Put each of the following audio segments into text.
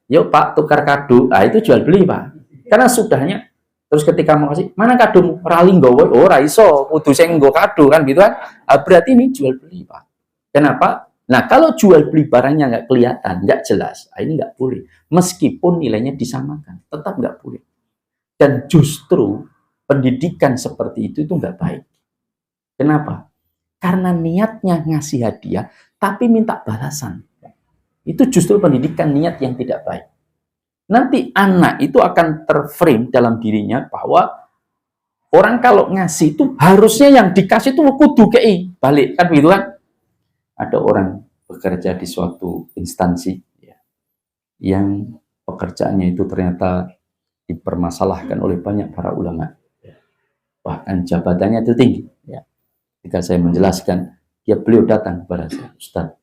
Yuk Pak, tukar kado. Ah itu jual beli Pak. Karena sudahnya. Terus ketika mau kasih, mana kadomu? Rali nggowo, oh raiso, kudu sing nggo kado kan gitu kan. Ah, berarti ini jual beli Pak. Kenapa? Nah kalau jual beli barangnya nggak kelihatan, nggak jelas, ini nggak boleh. Meskipun nilainya disamakan, tetap nggak boleh. Dan justru pendidikan seperti itu nggak baik. Kenapa? Karena niatnya ngasih hadiah, tapi minta balasan. Itu justru pendidikan niat yang tidak baik. Nanti anak itu akan terframe dalam dirinya bahwa orang kalau ngasih itu harusnya yang dikasih itu kudu kei balik kan begitu kan? Ada orang bekerja di suatu instansi ya, yang pekerjaannya itu ternyata dipermasalahkan oleh banyak para ulama, bahkan jabatannya itu tinggi. Ya. Ketika saya menjelaskan, beliau datang kepada saya, Ustaz,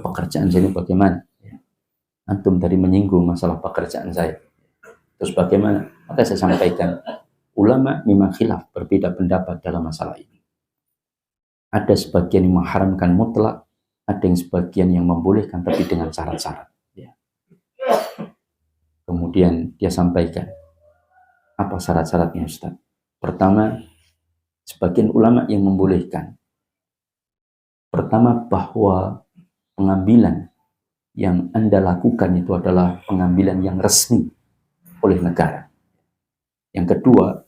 pekerjaan saya ini bagaimana? Antum tadi menyinggung masalah pekerjaan saya. Terus bagaimana? Maka saya sampaikan, ulama memang khilaf, berbeda pendapat dalam masalah ini. Ada sebagian yang mengharamkan mutlak, ada yang sebagian yang membolehkan, tapi dengan syarat-syarat. Ya. Kemudian dia sampaikan, apa syarat-syaratnya Ustaz? Pertama, sebagian ulama yang membolehkan. Pertama, bahwa pengambilan yang Anda lakukan itu adalah pengambilan yang resmi oleh negara. Yang kedua,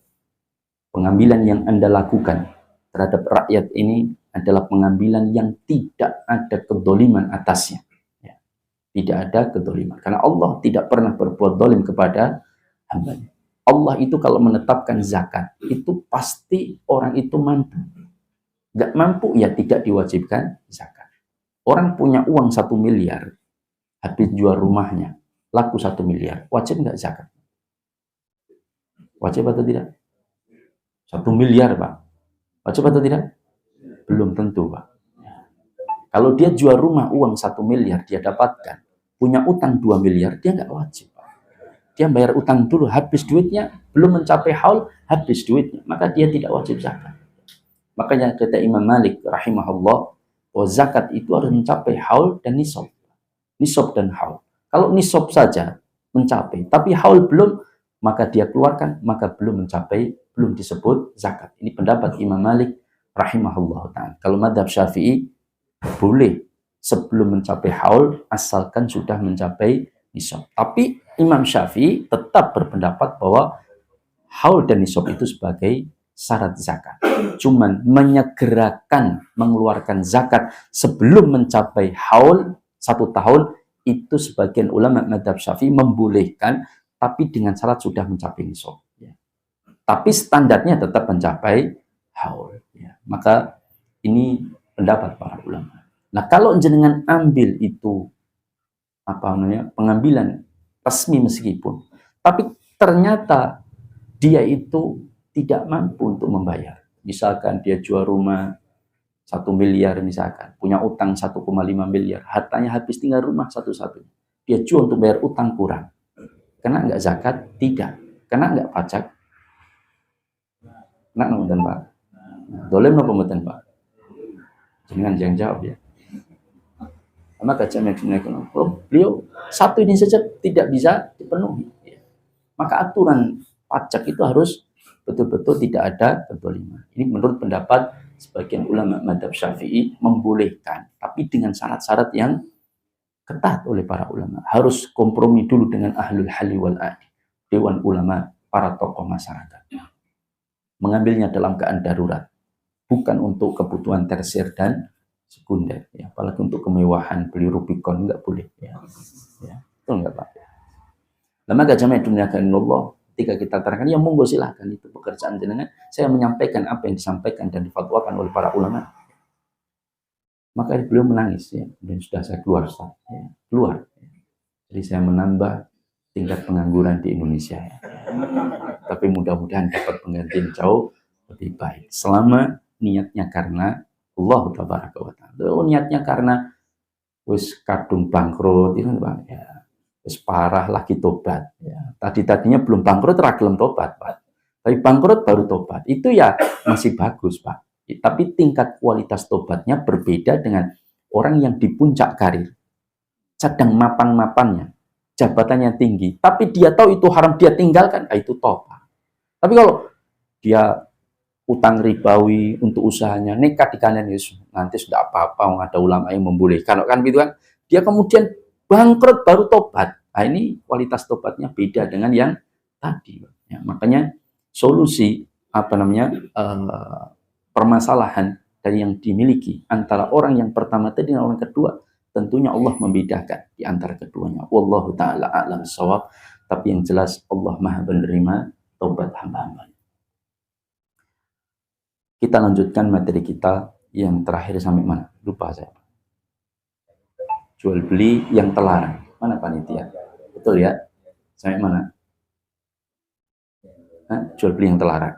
pengambilan yang Anda lakukan terhadap rakyat ini adalah pengambilan yang tidak ada kedoliman atasnya. Ya. Tidak ada kedoliman. Karena Allah tidak pernah berbuat dolim kepada hambanya. Allah itu kalau menetapkan zakat, itu pasti orang itu mampu. Nggak mampu, ya tidak diwajibkan zakat. Orang punya uang 1 miliar, habis jual rumahnya, laku 1 miliar, wajib nggak zakat? Wajib atau tidak? 1 miliar, Pak. Wajib atau tidak? Belum tentu, Pak. Kalau dia jual rumah uang 1 miliar, dia dapatkan. Punya utang 2 miliar, dia nggak wajib, Pak. Dia bayar utang dulu, habis duitnya, belum mencapai haul, habis duitnya. Maka dia tidak wajib zakat. Makanya kata Imam Malik, rahimahullah, bahwa zakat itu harus mencapai haul dan nisab. Nisab dan haul. Kalau nisab saja mencapai, tapi haul belum, maka dia keluarkan, maka belum mencapai, belum disebut zakat. Ini pendapat Imam Malik rahimahullah ta'ala. Kalau madhab Syafi'i, boleh sebelum mencapai haul, asalkan sudah mencapai nisab. Tapi Imam Syafi'i tetap berpendapat bahwa haul dan nisab itu sebagai syarat zakat. Cuman menyegerakan mengeluarkan zakat sebelum mencapai haul 1 tahun, itu sebagian ulama madhab Syafi'i membolehkan, tapi dengan syarat sudah mencapai nisab. Ya. Tapi standarnya tetap mencapai haul. Ya. Maka ini pendapat para ulama. Nah kalau jenengan ambil itu pengambilan resmi meskipun, tapi ternyata dia itu tidak mampu untuk membayar. Misalkan dia jual rumah 1 miliar misalkan, punya utang 1,5 miliar, hartanya habis tinggal rumah satu-satunya. Dia jual untuk bayar utang kurang. Kena nggak zakat? Tidak. Kena nggak pajak? Kena nggak Pak? Dolem no pembetan Pak? Jangan yang jawab ya. Maka beliau satu ini saja tidak bisa dipenuhi. Maka aturan pajak itu harus betul-betul tidak ada kedoliman. Ini menurut pendapat sebagian ulama madhab Syafi'i membolehkan, tapi dengan syarat-syarat yang ketat oleh para ulama. Harus kompromi dulu dengan ahlul halli wal aqdi, dewan ulama, para tokoh masyarakat. Mengambilnya dalam keadaan darurat, bukan untuk kebutuhan tersier dan sekunder. Ya. Apalagi untuk kemewahan, beli Rubicon, enggak boleh. Ya. Itu enggak Pak. Lama gak jamaah dunia Allah. Ketika kita terangkan, ya monggo silahkan, itu pekerjaan jenengan. Saya menyampaikan apa yang disampaikan dan difatwakan oleh para ulama. Maka beliau menangis ya, dan sudah saya keluar, ya, keluar. Jadi saya menambah tingkat pengangguran di Indonesia. Ya. Tapi mudah-mudahan dapat penggantian jauh lebih baik. Selama niatnya karena Allah tabaraka wa ta'ala. Niatnya karena wis kadung bangkrut itu Pak ya. Wis parah lagi tobat ya. Tadinya belum bangkrut ragilem tobat Pak. Tapi bangkrut baru tobat. Itu ya masih bagus Pak. Tapi tingkat kualitas tobatnya berbeda dengan orang yang di puncak karir. Sedang mapan-mapannya. jabatannya tinggi, tapi dia tahu itu haram, dia tinggalkan, itu tobat. Tapi kalau dia utang ribawi untuk usahanya, nekat di kanan Yesus, nanti sudah apa-apa, ada ulama yang membolehkan, kan gitu kan? Dia kemudian bangkrut baru tobat. Nah, ini kualitas tobatnya beda dengan yang tadi. Ya, makanya solusi permasalahan dari yang dimiliki antara orang yang pertama tadi dan orang kedua, tentunya Allah membedakan di antara keduanya. Wallahu taala a'lam shawab. Tapi yang jelas Allah Maha menerima taubat hamba-hamba. Kita lanjutkan materi kita yang terakhir sampai mana? Lupa saya. Jual beli yang terlarang. Mana panitia? Betul ya? Sampai mana? Jual beli yang terlarang.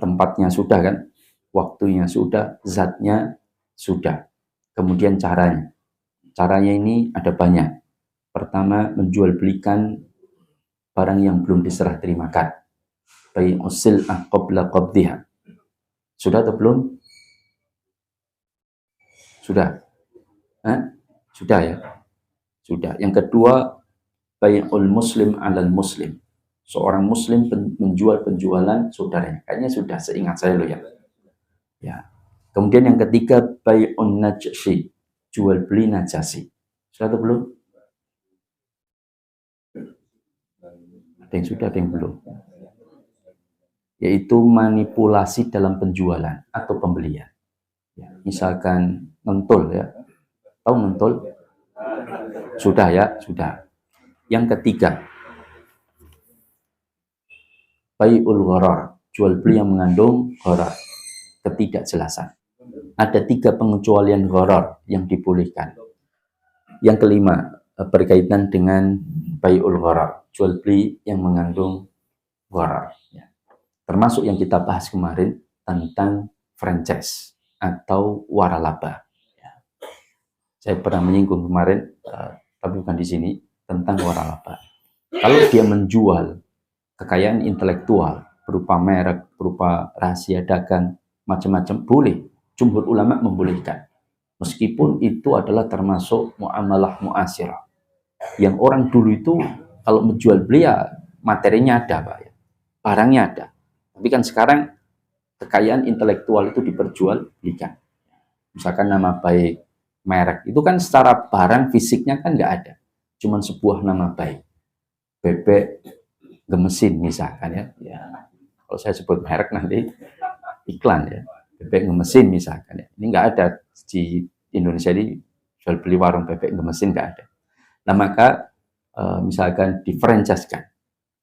Tempatnya sudah kan? Waktunya sudah, zatnya sudah. Kemudian caranya. Caranya ini ada banyak. Pertama, menjual belikan barang yang belum diserah terimakan. Bai'us sil'ah qabla qabdiha. Sudah atau belum? Sudah. Sudah ya? Sudah. Yang kedua, bai'ul muslim 'alal muslim. Seorang muslim menjual penjualan saudaranya. Kayaknya sudah, seingat saya loh ya. Ya. Kemudian yang ketiga, bai'un najshi. Jual beli najasi. Sudah atau belum? Ada yang sudah, ada yang belum. Yaitu manipulasi dalam penjualan atau pembelian. Ya, misalkan ngentul ya. Tahu ngentul? Sudah ya, sudah. Yang ketiga, bai'ul gharar, jual beli yang mengandung gharar, ketidakjelasan. Ada 3 pengecualian gharar yang dibolehkan. Yang kelima, berkaitan dengan bai'ul gharar, jual beli yang mengandung gharar. Ya. Termasuk yang kita bahas kemarin tentang franchise atau waralaba. Ya. Saya pernah menyinggung kemarin, tapi bukan di sini, tentang waralaba. Kalau dia menjual kekayaan intelektual berupa merek, berupa rahasia dagang, macam-macam, boleh. Jumhur ulama membolehkan. Meskipun itu adalah termasuk muamalah mu'asirah. Yang orang dulu itu kalau menjual beli ya materinya ada, Pak. Barangnya ada. Tapi kan sekarang kekayaan intelektual itu diperjualbelikan. Misalkan nama baik, merek, itu kan secara barang fisiknya kan nggak ada. Cuman sebuah nama baik. Bebek gemesin misalkan ya. Ya. Kalau saya sebut merek nanti iklan ya. Bebek gemesin misalkan ya. Ini nggak ada di Indonesia ini, jual beli warung bebek gemesin nggak ada. Nah maka misalkan di-franchise-kan,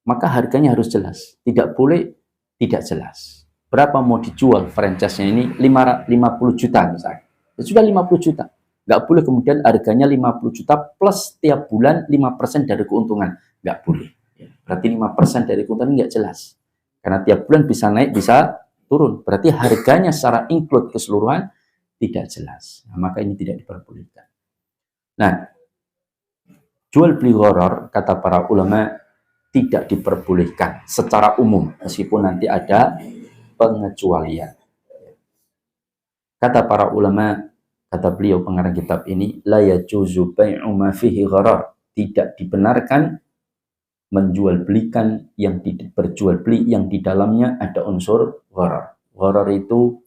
maka harganya harus jelas. Tidak boleh tidak jelas. Berapa mau dijual franchise-nya ini? 50 juta misalnya. Ya sudah 50 juta. Nggak boleh kemudian harganya 50 juta plus tiap bulan 5% dari keuntungan. Nggak boleh. Berarti 5% dari keuntungan nggak jelas. Karena tiap bulan bisa naik, bisa turun. Berarti harganya secara include keseluruhan tidak jelas. Nah, maka ini tidak diperbolehkan. Nah, jual beli gharar, kata para ulama, tidak diperbolehkan secara umum, meskipun nanti ada pengecualian. Kata para ulama, kata beliau pengarang kitab ini, la yajuzu bai'u ma fihi gharar, tidak dibenarkan menjual belikan yang diperjual beli yang di dalamnya ada unsur gharar. Gharar itu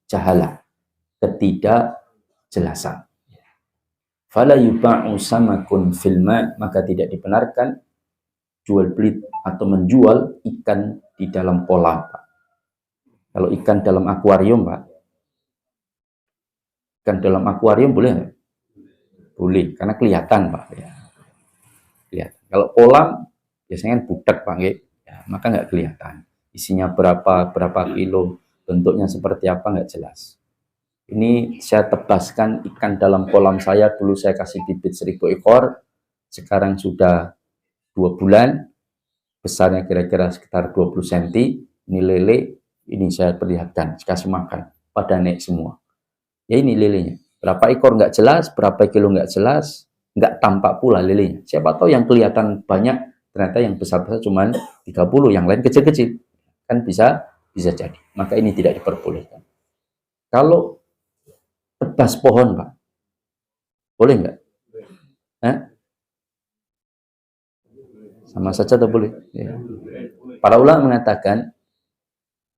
jahalah, ketidakjelasan. Fala yuba'u samakun fil ma', maka tidak dibenarkan jual beli atau menjual ikan di dalam kolam, Pak. Kalau ikan dalam akuarium, Pak. Ikan dalam akuarium boleh nggak? Boleh, karena kelihatan, Pak. Ya. Kelihatan. Kalau kolam biasanya kan budak, Pak. Ya, maka nggak kelihatan. Isinya berapa kilo, bentuknya seperti apa nggak jelas. Ini saya tebaskan ikan dalam kolam saya, dulu saya kasih bibit 1000 ekor, sekarang sudah 2 bulan, besarnya kira-kira sekitar 20 cm, ini lele, ini saya perlihatkan, kasih makan, pada naik semua. Ya ini lelenya, berapa ekor nggak jelas, berapa kilo nggak jelas, nggak tampak pula lelenya. Siapa tahu yang kelihatan banyak, ternyata yang besar-besar cuma 30, yang lain kecil-kecil. Kan bisa jadi, maka ini tidak diperbolehkan. Kalau tebas pohon, Pak, boleh nggak? Sama saja atau boleh? Ya. Para ulama mengatakan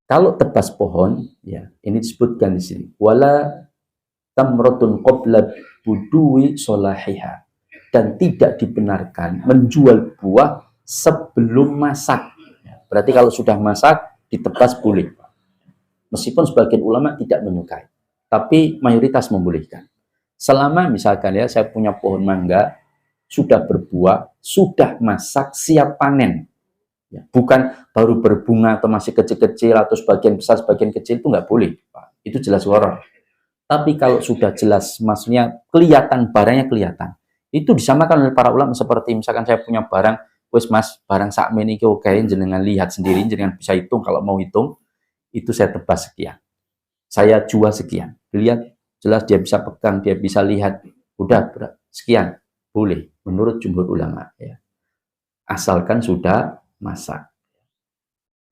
kalau tebas pohon, ya ini disebutkan di sini. Wala tamrotun qabla budui solahiha, dan tidak dibenarkan menjual buah sebelum masak. Berarti kalau sudah masak ditebas boleh. Meskipun sebagian ulama tidak menyukai, tapi mayoritas membolehkan. Selama misalkan ya saya punya pohon mangga sudah berbuah, sudah masak, siap panen. Ya, bukan baru berbunga atau masih kecil-kecil atau sebagian besar, sebagian kecil itu nggak boleh. Pak. Itu jelas haram. Tapi kalau sudah jelas, maksudnya kelihatan, barangnya kelihatan. Itu disamakan oleh para ulama seperti misalkan saya punya barang, wes mas, barang sakmen ini oke, jenengan lihat sendiri, jenengan bisa hitung kalau mau hitung, itu saya tebas sekian. Saya jual sekian. Lihat, jelas dia bisa pegang, dia bisa lihat, udah sekian, boleh menurut jumhur ulama. Ya. Asalkan sudah masak.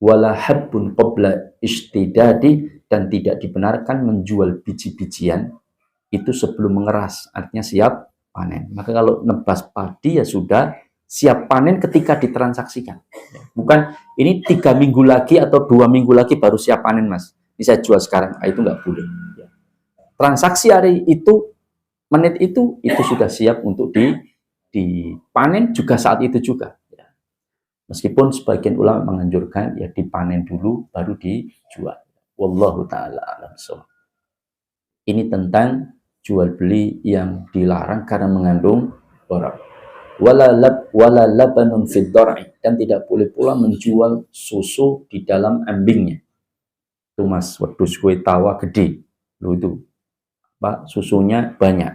Wala habbun qabla ishtidadi, dan tidak dibenarkan menjual biji-bijian itu sebelum mengeras, artinya siap panen. Maka kalau nebas padi ya sudah siap panen ketika ditransaksikan. Bukan ini 3 minggu lagi atau 2 minggu lagi baru siap panen mas. Ini saya jual sekarang, itu nggak boleh. Transaksi hari itu, menit itu sudah siap untuk dipanen juga saat itu juga. Meskipun sebagian ulama menganjurkan ya dipanen dulu baru dijual. Wallahu taala alam. Ini tentang jual beli yang dilarang karena mengandung gharar. Wala labanun fid dar'i, dan tidak boleh pula menjual susu di dalam ambingnya. Itu mas, wedhus kue tawa gede. Lu itu Pak, susunya banyak.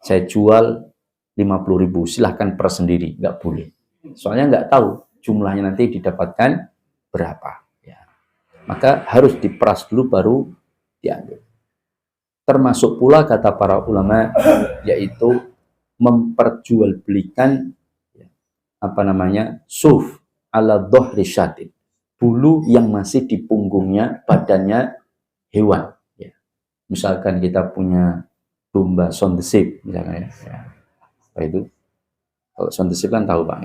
Saya jual 50.000, silahkan per sendiri, nggak boleh. Soalnya nggak tahu jumlahnya nanti didapatkan berapa. Ya. Maka harus diperas dulu baru diambil. Termasuk pula kata para ulama, yaitu memperjualbelikan suf ala dhahri syatid, bulu yang masih di punggungnya badannya hewan. Ya. Misalkan kita punya domba sondesip, misalkan ya. Itu kalau sondesip kan tahu Pak.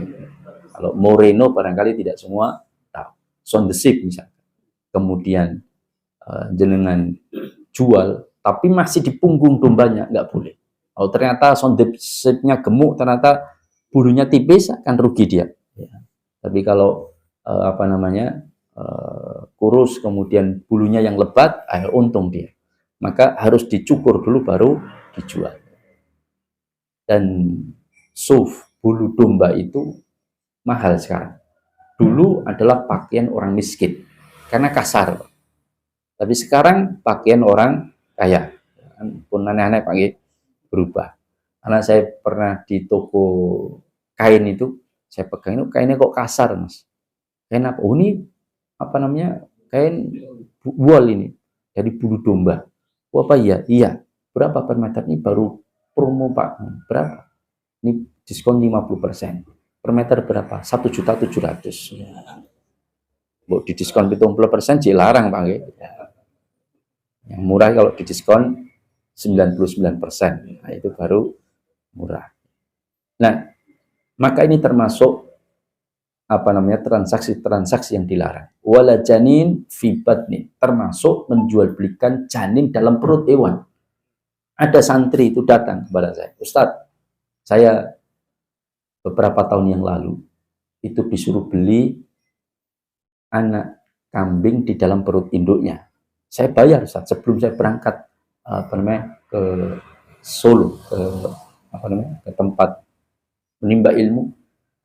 Kalau Moreno barangkali tidak semua tahu. Sondesip misalkan. Kemudian jenengan jual, tapi masih di punggung dombanya, nggak boleh. Kalau ternyata sondesipnya gemuk, ternyata bulunya tipis, akan rugi dia. Ya. Tapi kalau kurus, kemudian bulunya yang lebat, untung dia. Maka harus dicukur dulu baru dijual. Dan suf, bulu domba itu mahal sekarang. Dulu adalah pakaian orang miskin karena kasar. Tapi sekarang pakaian orang kaya. Pun aneh-aneh pakai berubah. Karena saya pernah di toko kain itu, saya pegang itu kainnya kok kasar mas. Kain apa? Oh ini kain wool ini dari bulu domba. Oh apa iya? Iya. Berapa per meter? Ini baru promo Pak. Berapa? Ini diskon 50%. Per meter berapa? 1.700.000. Ya. Bu, di diskon 70% dilarang Pak. Ya. Yang murah kalau di diskon 99%. Nah, itu baru murah. Nah, maka ini termasuk transaksi-transaksi yang dilarang. Wala janin fi batni, termasuk menjual belikan janin dalam perut hewan. Ada santri itu datang kepada saya, Ustadz, saya beberapa tahun yang lalu itu disuruh beli anak kambing di dalam perut induknya. Saya bayar Ustadz, sebelum saya berangkat ke Solo, ke tempat menimba ilmu.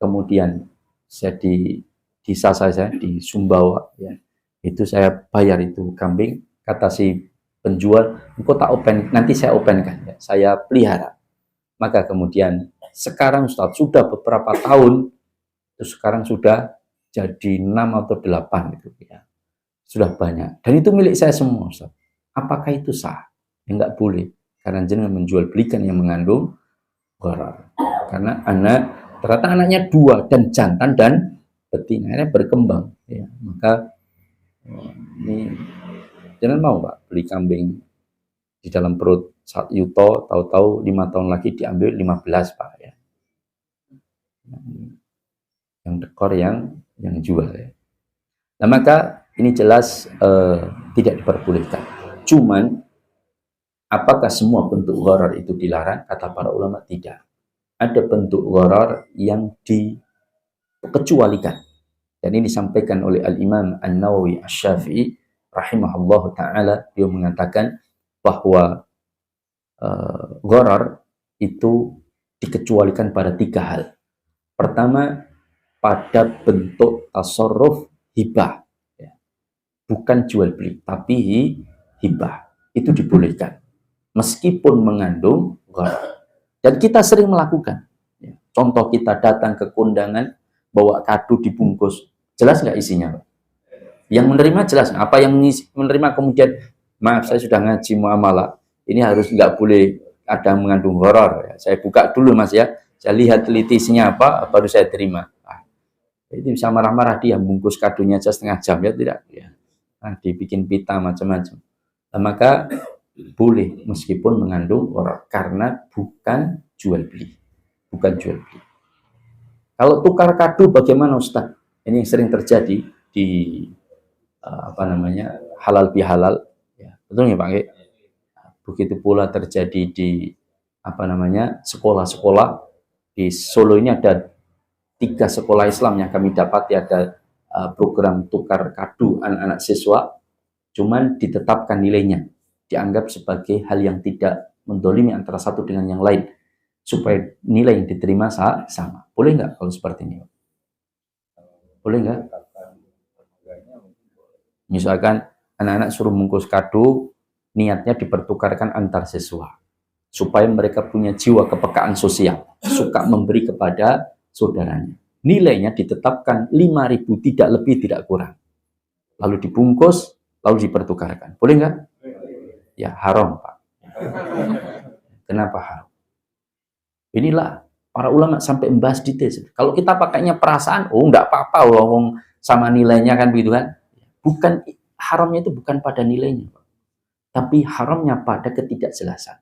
Kemudian saya di desa saya di Sumbawa, ya, itu saya bayar itu kambing. Kata si penjual, engkau tak open, nanti saya openkan, ya, saya pelihara. Maka kemudian sekarang Ustaz, sudah beberapa tahun, itu sekarang sudah jadi 6 atau 8 gitu, ya. Sudah banyak. Dan itu milik saya semua Ustaz. Apakah itu sah? Ya, enggak boleh. Karena jangan menjual belikan yang mengandung gharar. Karena ternyata anaknya 2 dan jantan dan betinanya berkembang, ya. Maka ini jangan mau Pak beli kambing di dalam perut saat yuto, tahu-tahu 5 tahun lagi diambil 15 Pak, ya. dekor yang jual ya. Nah, maka ini jelas tidak diperbolehkan. Cuman apakah semua bentuk gharar itu dilarang? Kata para ulama tidak. Ada bentuk gharar yang dikecualikan. Dan ini disampaikan oleh Al-Imam An-Nawawi Asy-Syafi'i rahimahullah ta'ala. Dia mengatakan bahwa gharar itu dikecualikan pada 3 hal. Pertama, pada bentuk tasarruf hibah. Ya. Bukan jual beli, tapi hibah. Itu dibolehkan. Meskipun mengandung gharar. Dan kita sering melakukan. Ya. Contoh kita datang ke kondangan, bawa kado dibungkus. Jelas nggak isinya, Pak? Yang menerima jelas. Apa yang menerima kemudian, maaf saya sudah ngaji muamalah, ini harus nggak boleh ada mengandung gharar. Ya. Saya buka dulu Mas ya, saya lihat teliti isinya apa, baru saya terima. Nah, itu bisa marah-marah dia, bungkus kadonya aja setengah jam ya tidak. Ya. Nah, dibikin pita macam-macam. Nah, maka boleh meskipun mengandung gharar karena bukan jual beli, bukan jual beli. Kalau tukar kado bagaimana Ustaz? Ini yang sering terjadi di halal bihalal, ya, betul ya Pak? Begitu pula terjadi di sekolah-sekolah di Solo ini ada 3 sekolah Islam yang kami dapati ada program tukar kado anak-anak siswa, cuman ditetapkan nilainya, dianggap sebagai hal yang tidak mendolimi antara satu dengan yang lain, supaya nilai yang diterima sama. Boleh nggak kalau seperti ini? Boleh nggak? Misalkan anak-anak suruh bungkus kado, niatnya dipertukarkan antar siswa, supaya mereka punya jiwa kepekaan sosial, suka memberi kepada saudaranya. Nilainya ditetapkan 5.000, tidak lebih, tidak kurang. Lalu dibungkus, lalu dipertukarkan. Boleh nggak? Ya, haram, Pak. Kenapa haram? Inilah para ulama sampai membahas detail. Kalau kita pakainya perasaan, nggak apa-apa, wong sama nilainya kan begitu kan. Bukan, haramnya itu bukan pada nilainya, Pak. Tapi haramnya pada ketidakjelasan.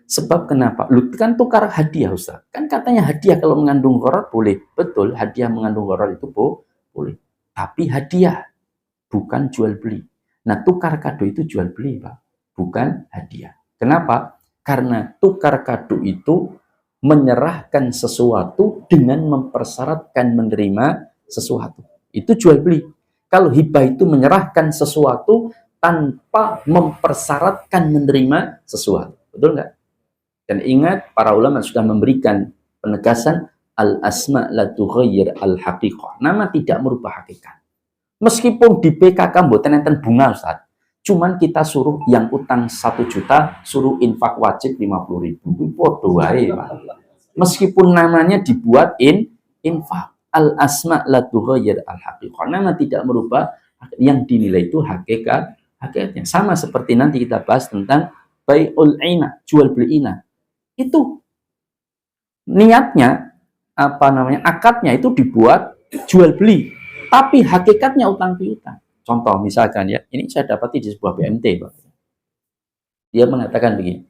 Sebab kenapa? Lu kan tukar hadiah, Ustaz. Kan katanya hadiah kalau mengandung gharar boleh. Betul, hadiah mengandung gharar itu boleh. Tapi hadiah, bukan jual beli. Nah, tukar kado itu jual beli, Pak. Bukan hadiah. Kenapa? Karena tukar kado itu menyerahkan sesuatu dengan mempersyaratkan menerima sesuatu. Itu jual beli. Kalau hibah itu menyerahkan sesuatu tanpa mempersyaratkan menerima sesuatu. Betul nggak? Dan ingat, para ulama sudah memberikan penegasan al-asma la tughayyir al-haqiqah. Nama tidak merubah hakikat. Meskipun di PKK mboten enten bunga, Ustaz. Cuman kita suruh yang utang 1 juta, suruh infak wajib 50.000. Podo wae, Pak. Meskipun namanya dibuat infak. Al-asma la tughayyir al-haqiqah. Nama tidak merubah, yang dinilai itu hakikatnya. Sama seperti nanti kita bahas tentang bai'ul ina, jual beli ina. Itu niatnya akadnya itu dibuat jual beli, tapi hakikatnya utang piutang. Contoh misalkan ya, ini saya dapati di sebuah BMT, Pak. Dia mengatakan begini,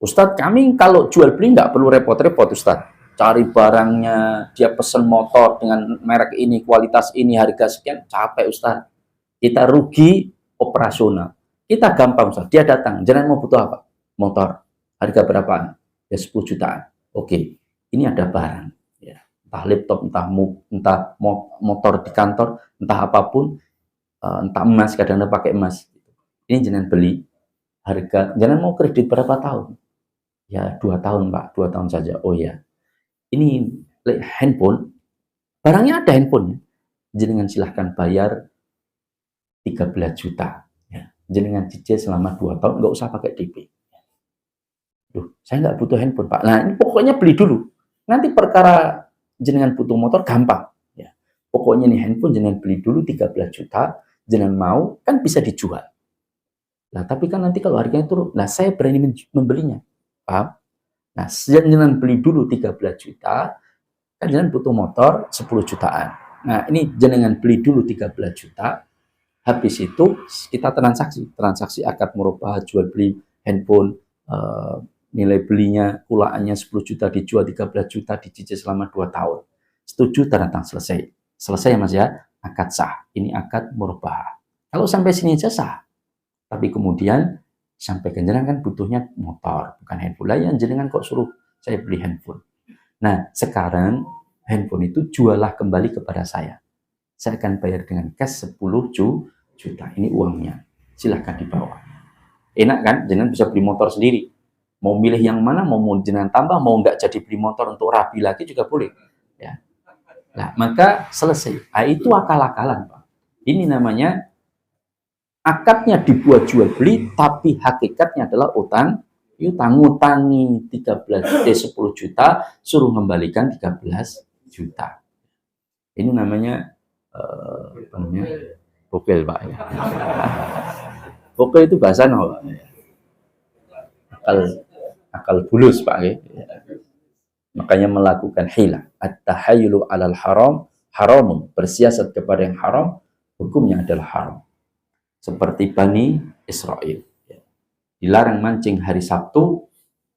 Ustadz, kami kalau jual beli nggak perlu repot-repot, Ustadz. Cari barangnya, dia pesen motor dengan merek ini, kualitas ini, harga sekian, capek, Ustadz. Kita rugi operasional. Kita gampang, Ustadz. Dia datang, jangan mau butuh apa? Motor. Harga berapaan? Ya 10 jutaan. Oke, ini ada barang. Ya. Entah laptop, entah motor di kantor, entah apapun, entah emas, kadang-kadang pakai emas. Ini jangan beli. Harga, jangan mau kredit berapa tahun? Ya 2 tahun, Pak. 2 tahun saja. Oh ya. Ini handphone. Barangnya ada handphonenya. Jenengan silahkan bayar 13 juta. Ya. Jenengan cicil selama 2 tahun, nggak usah pakai DP. Duh, saya nggak butuh handphone, Pak. Nah, ini pokoknya beli dulu. Nanti perkara jenengan butuh motor, gampang. Ya. Pokoknya nih handphone jenengan beli dulu 13 juta. Jenengan mau, kan bisa dijual. Nah, tapi kan nanti kalau harganya turun, nah saya berani membelinya. Paham? Nah, jenengan beli dulu 13 juta, kan jenengan butuh motor 10 jutaan. Nah, ini jenengan beli dulu 13 juta, habis itu kita transaksi akad murabahah jual beli handphone, nilai belinya kulaannya 10 juta dijual 13 juta dicicil selama 2 tahun. setuju, tanda tangan, selesai. Selesai ya Mas ya, akad sah. Ini akad murabahah. Kalau sampai sini aja sah. Tapi kemudian sampai ke jenengan kan butuhnya motor, bukan handphone. Lah yang jenengan kok suruh saya beli handphone. Nah, sekarang handphone itu jualah kembali kepada saya. Saya akan bayar dengan cash 10 juta. Ini uangnya. Silahkan dibawa. Enak kan? Jenengan bisa beli motor sendiri. Mau milih yang mana, mau jenengan tambah, mau nggak jadi beli motor untuk rapi lagi juga boleh. Ya. Nah, maka selesai. Nah, itu akal-akalan, Pak. Ini namanya akadnya dibuat jual beli, tapi hakikatnya adalah utang. Ngutangi 10 juta, suruh kembalikan 13 juta. Ini namanya apa namanya? Bogel, Pak. Ya. Bogel itu bahasa no, akal bulus, Pak. Ya. Makanya melakukan hilah. At-tahayyulu 'alal haram haramun. Bersiasat kepada yang haram, hukumnya adalah haram. Seperti Bani Israel. Dilarang mancing hari Sabtu,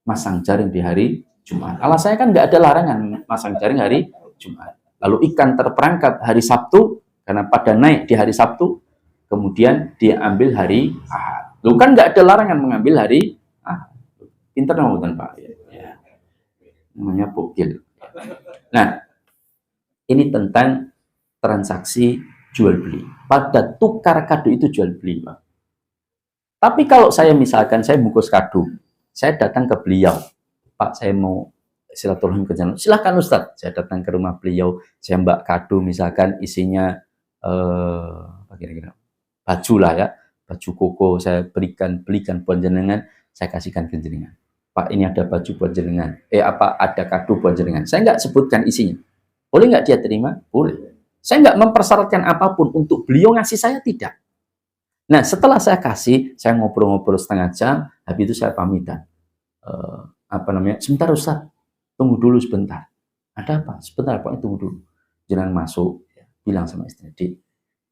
masang jaring di hari Jumat. Alasannya kan nggak ada larangan masang jaring hari Jumat. Lalu ikan terperangkap hari Sabtu, karena pada naik di hari Sabtu, kemudian dia ambil hari Ahad. Lu kan nggak ada larangan mengambil hari Ahad. Pinter dong, Pak. Ya. Namanya bogil. Nah, ini tentang transaksi jual beli. Pada tukar kado itu jual beli, Pak. Tapi kalau saya misalkan saya bungkus kado, saya datang ke beliau, Pak, saya mau silaturahmi ke jalan. Silahkan Ustadz, saya datang ke rumah beliau, saya mbak kado misalkan isinya apa kira-kira baju lah ya, baju koko, saya belikan buat jenengan, saya kasihkan ke jenengan. Pak, ini ada baju buat jenengan. Ada kado buat jenengan. Saya nggak sebutkan isinya. Boleh nggak dia terima? Boleh. Saya nggak mempersyaratkan apapun untuk beliau ngasih saya, tidak. Nah, setelah saya kasih, saya ngobrol-ngobrol setengah jam, habis itu saya pamitan. Sebentar Ustaz, tunggu dulu sebentar. Ada apa? Sebentar Pak, tunggu dulu. Jangan masuk, ya. Bilang sama istri, Dik,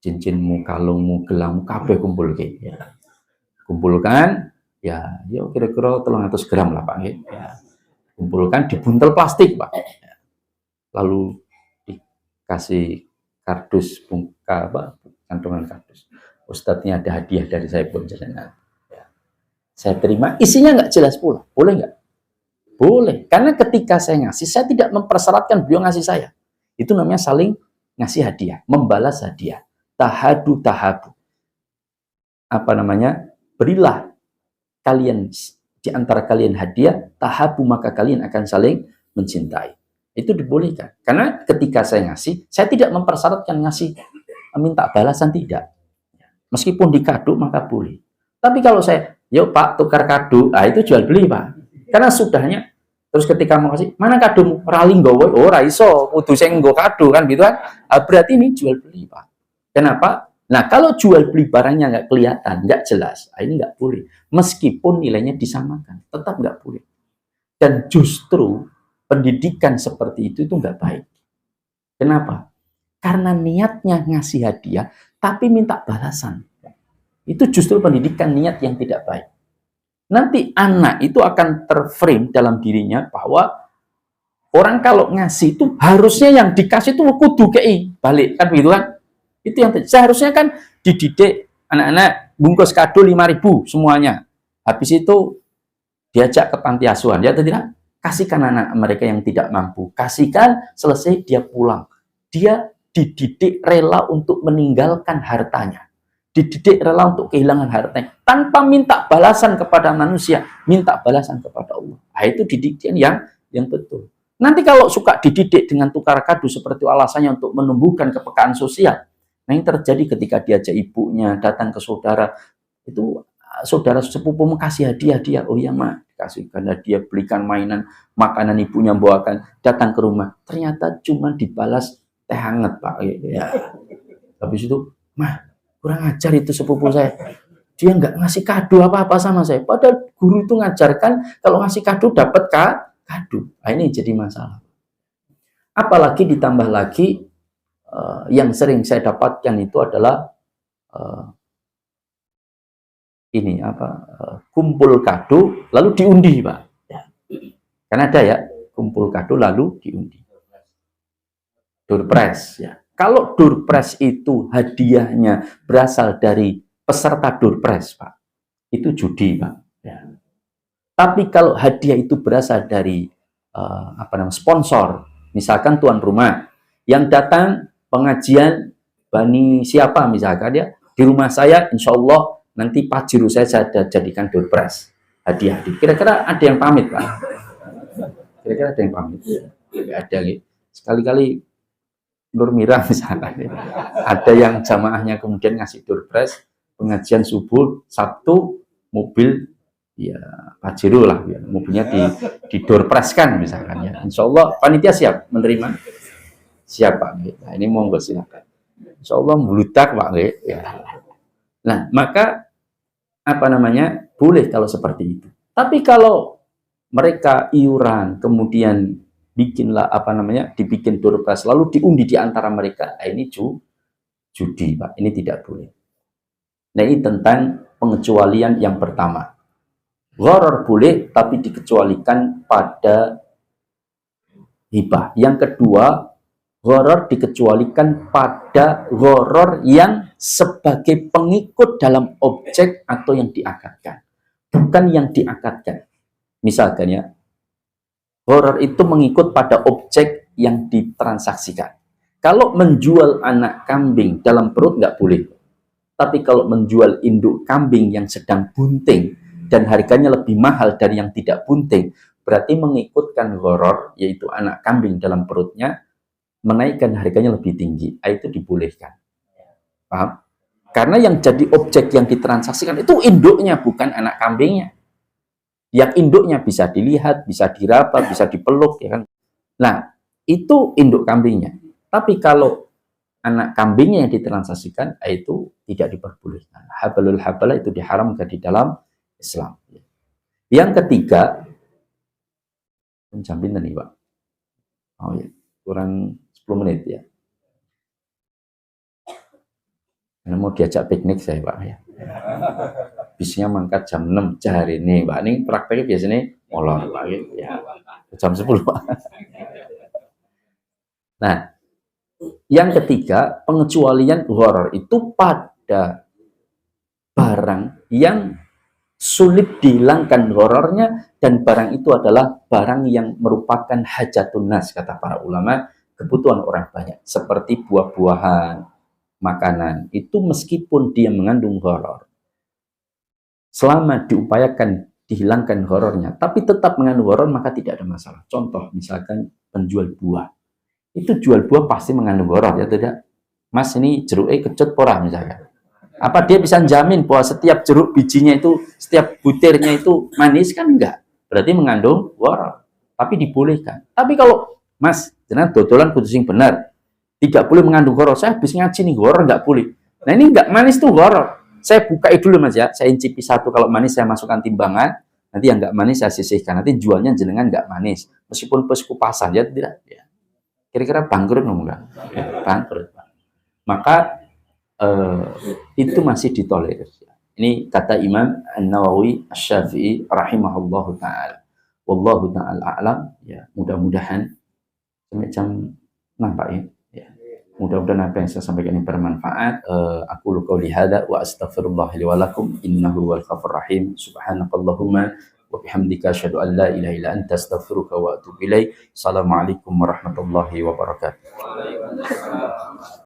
cincinmu, kalungmu, gelangmu, kabeh kumpul ke. Ya. Kumpulkan, ya, yuk kira-kira 300 gram lah Pak. Ya. Kumpulkan, dibuntel plastik Pak. Ya. Lalu dikasih kardus, kantongan kardus. Ustadznya ada hadiah dari saya buat jenengan. Ya. Saya terima, isinya nggak jelas pula. Boleh nggak? Boleh. Karena ketika saya ngasih, saya tidak mempersyaratkan beliau ngasih saya. Itu namanya saling ngasih hadiah, membalas hadiah. Tahabu. Berilah kalian di antara kalian hadiah, tahabu, maka kalian akan saling mencintai. Itu dibolehkan. Karena ketika saya ngasih, saya tidak mempersyaratkan ngasih minta balasan, tidak. Meskipun di kado maka boleh. Tapi kalau saya, yuk Pak tukar kado, itu jual beli Pak. Karena sudahnya, terus ketika mau kasih, mana kadomu? Rali nggowo, raiso, kudu sing nggo kado kan gitu kan. Berarti ini jual beli Pak. Kenapa? Nah kalau jual beli barangnya nggak kelihatan, nggak jelas, ini nggak boleh. Meskipun nilainya disamakan, tetap nggak boleh. Dan justru pendidikan seperti itu nggak baik. Kenapa? Karena niatnya ngasih hadiah, tapi minta balasan. Itu justru pendidikan niat yang tidak baik. Nanti anak itu akan terframe dalam dirinya bahwa orang kalau ngasih itu harusnya yang dikasih itu kudu kei balik kan begitu kan? Itu yang seharusnya kan dididik anak-anak bungkus kado 5.000 semuanya. Habis itu diajak ke panti asuhan, ya atau tidak? Kasihkan anak mereka yang tidak mampu. Kasihkan, selesai dia pulang. Dia dididik rela untuk meninggalkan hartanya. Dididik rela untuk kehilangan hartanya. Tanpa minta balasan kepada manusia. Minta balasan kepada Allah. Nah, itu didikan yang betul. Nanti kalau suka dididik dengan tukar kado seperti alasannya untuk menumbuhkan kepekaan sosial. Nah, yang terjadi ketika diajak ibunya datang ke saudara. Itu saudara sepupu kasih hadiah dia. Oh ya Ma, dikasihkan hadiah, belikan mainan, makanan ibunya bawakan, datang ke rumah. Ternyata cuma dibalas teh hangat Pak. Ya. Habis itu, Mah, kurang ajar itu sepupu saya. Dia nggak ngasih kado apa-apa sama saya. Padahal guru itu ngajarkan kalau ngasih kado dapat kado. Nah, ini jadi masalah. Apalagi ditambah lagi yang sering saya dapatkan itu adalah kumpul kado lalu diundi Pak. Ya. Kan ada ya kumpul kado lalu diundi. Door prize ya. Kalau door prize itu hadiahnya berasal dari peserta door prize, Pak, itu judi, Pak. Ya. Tapi kalau hadiah itu berasal dari sponsor, misalkan tuan rumah yang datang pengajian Bani siapa misalkan dia di rumah saya, insya Allah nanti pajiru saya jadikan door prize hadiah. Kira-kira ada yang pamit, Pak? Kira-kira ada yang pamit? Ada gitu. Sekali-kali Nur Mira misalkan, ada yang jamaahnya kemudian ngasih door prize pengajian subuh Sabtu mobil ya Pajero lah ya, mobilnya di door prize kan misalkan ya. Insya Allah panitia siap menerima, siapa? Nah, ini monggo silakan. Insya Allah meludak Pak ya. Nah maka boleh kalau seperti itu. Tapi kalau mereka iuran kemudian bikinlah dibikin door prize lalu diundi di antara mereka, ini judi, Pak. Ini tidak boleh. Nah, ini tentang pengecualian yang pertama. Gharar boleh tapi dikecualikan pada hibah. Yang kedua, gharar dikecualikan pada gharar yang sebagai pengikut dalam objek atau yang diakadkan, bukan yang diakadkan. Misalkan ya, gharar itu mengikut pada objek yang ditransaksikan. Kalau menjual anak kambing dalam perut nggak boleh. Tapi kalau menjual induk kambing yang sedang bunting dan harganya lebih mahal dari yang tidak bunting, berarti mengikutkan gharar, yaitu anak kambing dalam perutnya, menaikkan harganya lebih tinggi. Itu dibolehkan. Paham? Karena yang jadi objek yang ditransaksikan itu induknya, bukan anak kambingnya. Yang induknya bisa dilihat, bisa diraba, bisa dipeluk, ya kan? Nah, itu induk kambingnya. Tapi kalau anak kambingnya yang ditransaksikan, itu tidak diperbolehkan. Habalul habala itu diharamkan di dalam Islam. Yang ketiga, jam pinten nih, Pak? Oh ya, kurang 10 menit ya. Karena mau diajak piknik saya, Pak ya. Bisnya mangkat jam 6 hari ini, Pak. Ini prakteknya biasanya molor, Pak. Ya, jam 10, Pak. Nah, yang ketiga, pengecualian gharar itu pada barang yang sulit dihilangkan ghararnya, dan barang itu adalah barang yang merupakan hajatun nas, kata para ulama, kebutuhan orang banyak. Seperti buah-buahan, makanan. Itu meskipun dia mengandung gharar, selama diupayakan dihilangkan ghararnya, tapi tetap mengandung gharar, maka tidak ada masalah. Contoh, misalkan penjual buah. Itu jual buah pasti mengandung gharar, ya tidak? Mas, ini jeruknya kecut porah misalkan. Apa dia bisa jamin bahwa setiap jeruk bijinya itu, setiap butirnya itu manis? Kan enggak. Berarti mengandung gharar. Tapi dibolehkan. Tapi kalau, Mas, jangan dodolan kudu sing benar. Tidak boleh mengandung gharar. Saya habis ngaji nih, gharar enggak boleh. Nah, ini enggak manis tuh gharar. Saya bukai dulu, Mas ya. Saya incipi satu, kalau manis saya masukkan timbangan. Nanti yang enggak manis saya sisihkan. Nanti jualnya jenengan enggak manis. Meskipun pas kupasan, ya tidak. Ya. Kira-kira bangkrut enggak? Ya, bangkrut. Maka itu masih ditolerir. Ini kata Imam An-Nawawi Asy-Syafi'i rahimahullahu taala. Wallahu taala a'lam. Ya, mudah-mudahan sampai jam 6, Pak ya. Mudah-mudahan apa yang saya sampaikan ini bermanfaat. Aku qouli hadza wa astaghfirullah li wa lakum innahu wal ghafurur rahim. Subhanakallahumma wa bihamdika asyhadu an la ilaha illa anta astaghfiruka wa atubu ilaik. Assalamualaikum warahmatullahi wabarakatuh.